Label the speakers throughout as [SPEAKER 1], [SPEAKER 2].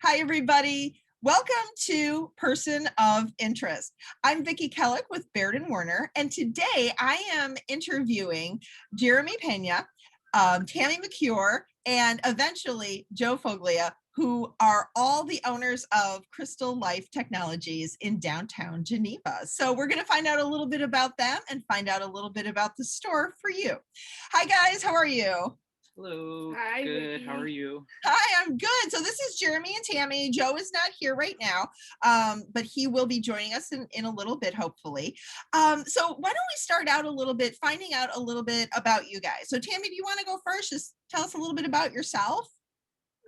[SPEAKER 1] Hi, everybody. Welcome to Person of Interest. I'm Vicki Kellick with Baird and Warner, and today I am interviewing Jeremy Pena, Tammy McCure, and eventually Joe Foglia, who are all the owners of Crystal Life Technologies in downtown Geneva. So we're going to find out a little bit about them and find out a little bit about the store for you. Hi, guys. How are you?
[SPEAKER 2] Hello.
[SPEAKER 3] Hi,
[SPEAKER 2] Good.
[SPEAKER 3] Vicky.
[SPEAKER 2] How are you?
[SPEAKER 1] Hi, I'm good. So this is Jeremy and Tammy. Joe is not here right now, but he will be joining us in a little bit, hopefully. So why don't we start out a little bit, finding out a little bit about you guys. So Tammy, do you want to go first? Just tell us a little bit about yourself.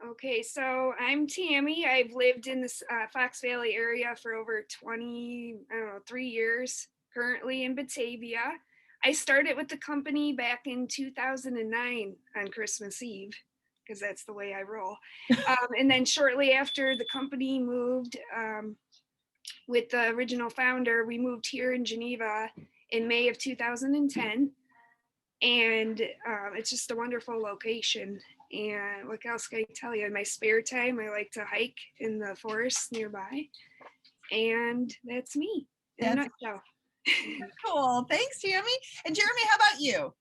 [SPEAKER 3] Okay, so I'm Tammy. I've lived in this Fox Valley area for over 3 years, currently in Batavia. I started with the company back in 2009 on Christmas Eve, because that's the way I roll. And then shortly after the company moved with the original founder, we moved here in Geneva in May of 2010. And it's just a wonderful location. And what else can I tell you? In my spare time, I like to hike in the forest nearby. And that's me in a nutshell.
[SPEAKER 1] Cool. Thanks, Tammy. And Jeremy, how about you?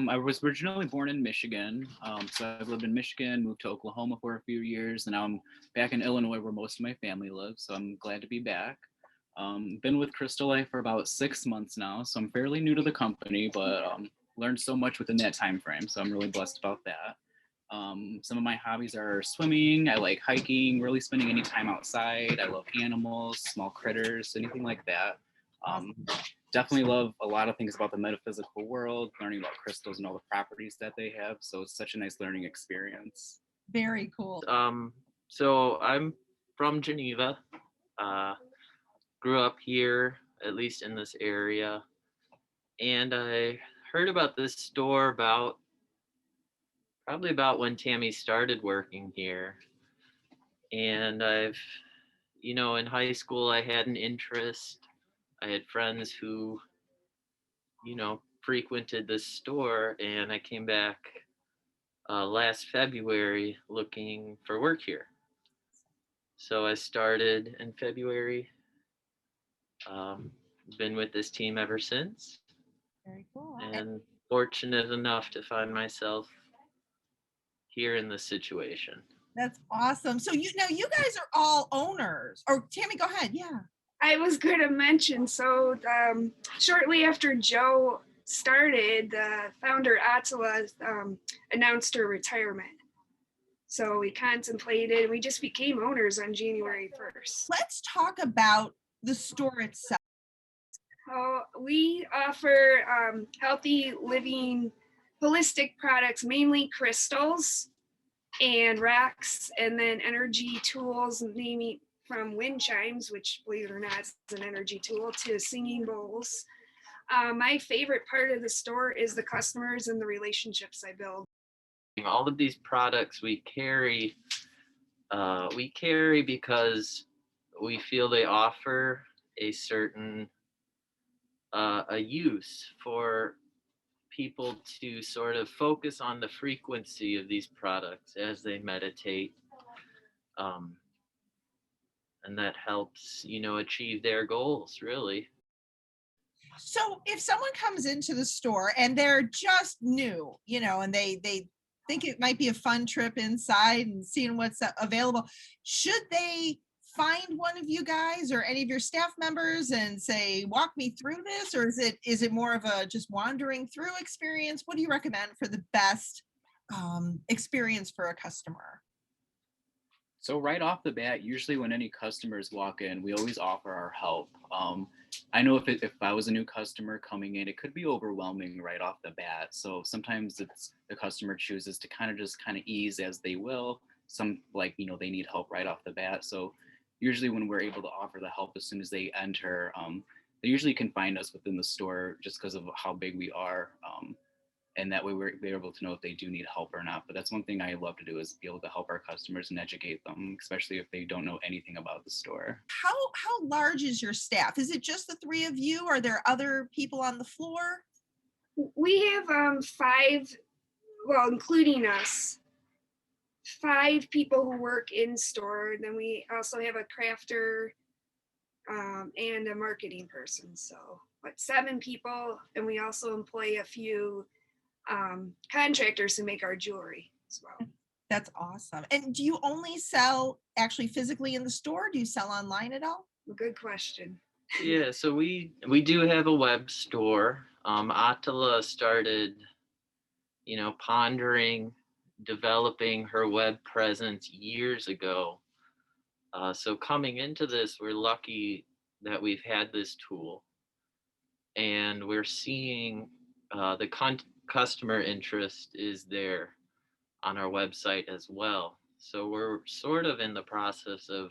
[SPEAKER 2] I was originally born in Michigan. So I've lived in Michigan, moved to Oklahoma for a few years, and now I'm back in Illinois where most of my family lives. So I'm glad to be back. Been with Crystal Life for about 6 months now, so I'm fairly new to the company, but learned so much within that time frame. So I'm really blessed about that. Some of my hobbies are swimming. I like hiking, really spending any time outside. I love animals, small critters, anything like that. Definitely love a lot of things about the metaphysical world, learning about crystals and all the properties that they have. So it's such a nice learning experience.
[SPEAKER 1] Very cool.
[SPEAKER 4] So I'm from Geneva. Grew up here, at least in this area. And I heard about this store probably about when Tammy started working here. And in high school, I had an interest. I had friends who, frequented this store, and I came back last February looking for work here. So I started in February. Been with this team ever since.
[SPEAKER 1] Very cool.
[SPEAKER 4] And fortunate enough to find myself here in this situation.
[SPEAKER 1] That's awesome. So you guys are all owners. Or Tammy, go ahead. Yeah.
[SPEAKER 3] I was going to mention, so shortly after Joe started, the founder Attila announced her retirement. So we contemplated, we just became owners on January 1st.
[SPEAKER 1] Let's talk about the store itself.
[SPEAKER 3] We offer healthy living, holistic products, mainly crystals and racks, and then energy tools, namely from wind chimes, which, believe it or not, is an energy tool, to singing bowls. My favorite part of the store is the customers and the relationships I build.
[SPEAKER 4] All of these products we carry because we feel they offer a certain a use for people to sort of focus on the frequency of these products as they meditate, and that helps achieve their goals, really.
[SPEAKER 1] So if someone comes into the store and they're just new, and they think it might be a fun trip inside and seeing what's available, should they find one of you guys or any of your staff members and say, walk me through this? Or is it more of a just wandering through experience? What do you recommend for the best experience for a customer?
[SPEAKER 2] So right off the bat, usually when any customers walk in, we always offer our help. I know if I was a new customer coming in, it could be overwhelming right off the bat. So sometimes it's the customer chooses to kind of ease as they will. Some they need help right off the bat. So usually when we're able to offer the help as soon as they enter, they usually can find us within the store just because of how big we are. And that way we're able to know if they do need help or not. But that's one thing I love to do, is be able to help our customers and educate them, especially if they don't know anything about the store.
[SPEAKER 1] How large is your staff? Is it just the three of you? Are there other people on the floor?
[SPEAKER 3] We have 5, well, including us. 5 people who work in store. Then we also have a crafter and a marketing person. So, 7 people, and we also employ a few contractors who make our jewelry as well.
[SPEAKER 1] That's awesome. And do you only sell actually physically in the store? Do you sell online at all?
[SPEAKER 3] Good question.
[SPEAKER 4] Yeah, so we do have a web store. Attila started, pondering, developing her web presence years ago. So coming into this, we're lucky that we've had this tool, and we're seeing the customer interest is there on our website as well. So we're sort of in the process of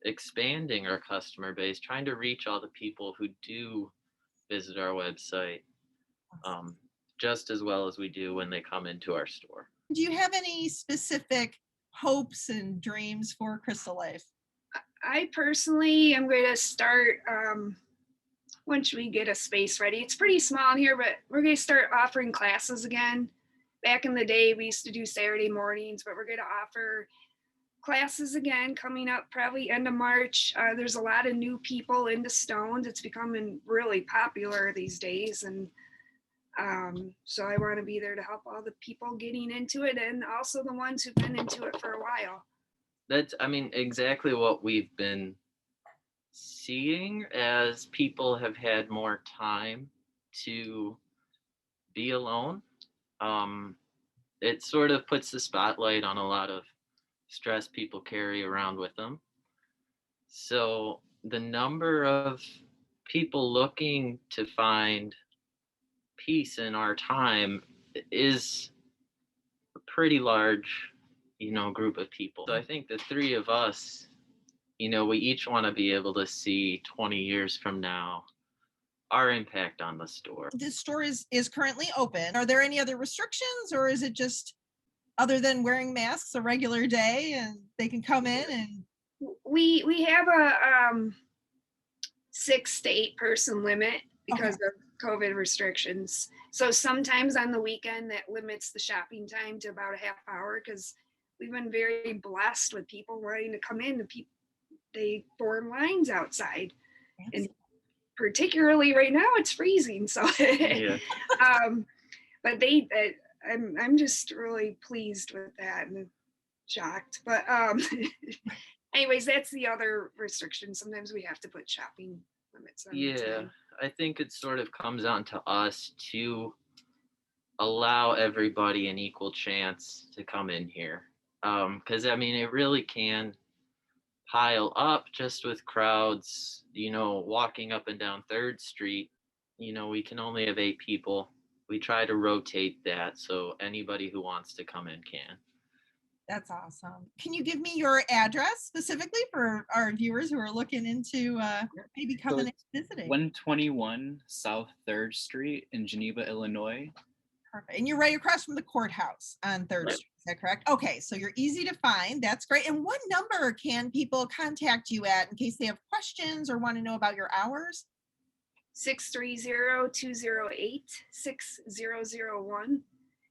[SPEAKER 4] expanding our customer base, trying to reach all the people who do visit our website just as well as we do when they come into our store.
[SPEAKER 1] Do you have any specific hopes and dreams for Crystal Life?
[SPEAKER 3] I personally am going to start once we get a space ready. It's pretty small in here, but we're going to start offering classes again. Back in the day, we used to do Saturday mornings, but we're going to offer classes again coming up probably end of March. There's a lot of new people into stones. It's becoming really popular these days. And so I want to be there to help all the people getting into it, and also the ones who've been into it for a while.
[SPEAKER 4] That's, exactly what we've been seeing as people have had more time to be alone. It sort of puts the spotlight on a lot of stress people carry around with them. So the number of people looking to find peace in our time is a pretty large, group of people. So I think the 3 of us, we each want to be able to see 20 years from now our impact on the store.
[SPEAKER 1] This store is currently open. Are there any other restrictions, or is it just other than wearing masks a regular day and they can come in? And
[SPEAKER 3] we have a 6 to 8 person limit because of COVID restrictions. So sometimes on the weekend that limits the shopping time to about a half hour, because we've been very blessed with people wanting to come in. They form lines outside.
[SPEAKER 1] Yes.
[SPEAKER 3] And particularly right now it's freezing. So
[SPEAKER 4] Yeah.
[SPEAKER 3] but I'm just really pleased with that and shocked. But anyways, that's the other restriction. Sometimes we have to put shopping limits on.
[SPEAKER 4] Yeah, I think it sort of comes down to us to allow everybody an equal chance to come in here. Because it really can pile up just with crowds, walking up and down 3rd Street. We can only have 8 people. We try to rotate that so anybody who wants to come in can.
[SPEAKER 1] That's awesome. Can you give me your address specifically for our viewers who are looking into maybe coming and visiting?
[SPEAKER 2] 121 South 3rd Street in Geneva, Illinois.
[SPEAKER 1] Perfect. And you're right across from the courthouse on 3rd Street. Is that correct? Okay, so you're easy to find. That's great. And what number can people contact you at in case they have questions or want to know about your hours?
[SPEAKER 3] 630-208-6001.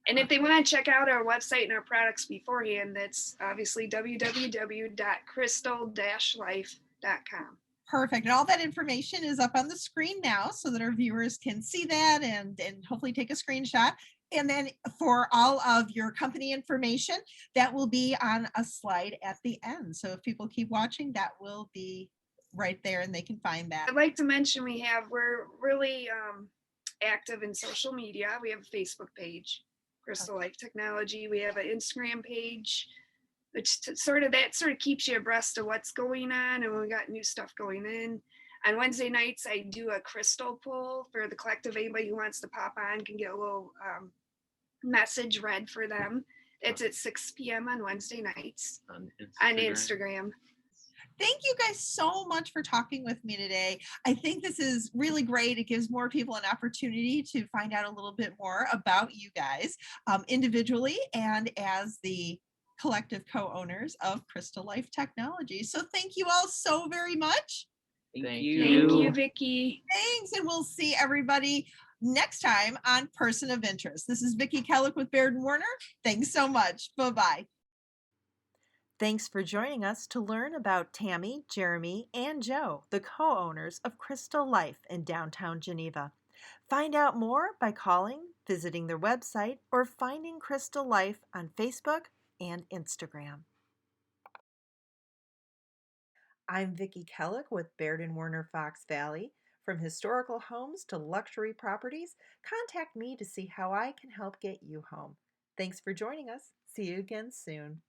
[SPEAKER 3] And if they want to check out our website and our products beforehand, that's obviously www.crystal-life.com.
[SPEAKER 1] Perfect. And all that information is up on the screen now so that our viewers can see that and hopefully take a screenshot. And then for all of your company information, that will be on a slide at the end. So if people keep watching, that will be right there and they can find that.
[SPEAKER 3] I'd like to mention we're really active in social media. We have a Facebook page, Crystal Life Technology. We have an Instagram page, which sort of keeps you abreast of what's going on, and we got new stuff going in. On Wednesday nights, I do a crystal pull for the collective. Anybody who wants to pop on can get a little message read for them. It's at 6 p.m. on Wednesday nights on Instagram.
[SPEAKER 1] Thank you guys so much for talking with me today. I think this is really great. It gives more people an opportunity to find out a little bit more about you guys individually and as the collective co-owners of Crystal Life Technology. So thank you all so very much.
[SPEAKER 4] Thank you.
[SPEAKER 3] Thank you, Vicki.
[SPEAKER 1] Thanks, and we'll see everybody next time on Person of Interest. This is Vicki Kellick with Baird & Warner. Thanks so much. Bye-bye. Thanks for joining us to learn about Tammy, Jeremy, and Joe, the co-owners of Crystal Life in downtown Geneva. Find out more by calling, visiting their website, or finding Crystal Life on Facebook and Instagram. I'm Vicki Kellick with Baird & Warner Fox Valley. From historical homes to luxury properties, contact me to see how I can help get you home. Thanks for joining us. See you again soon.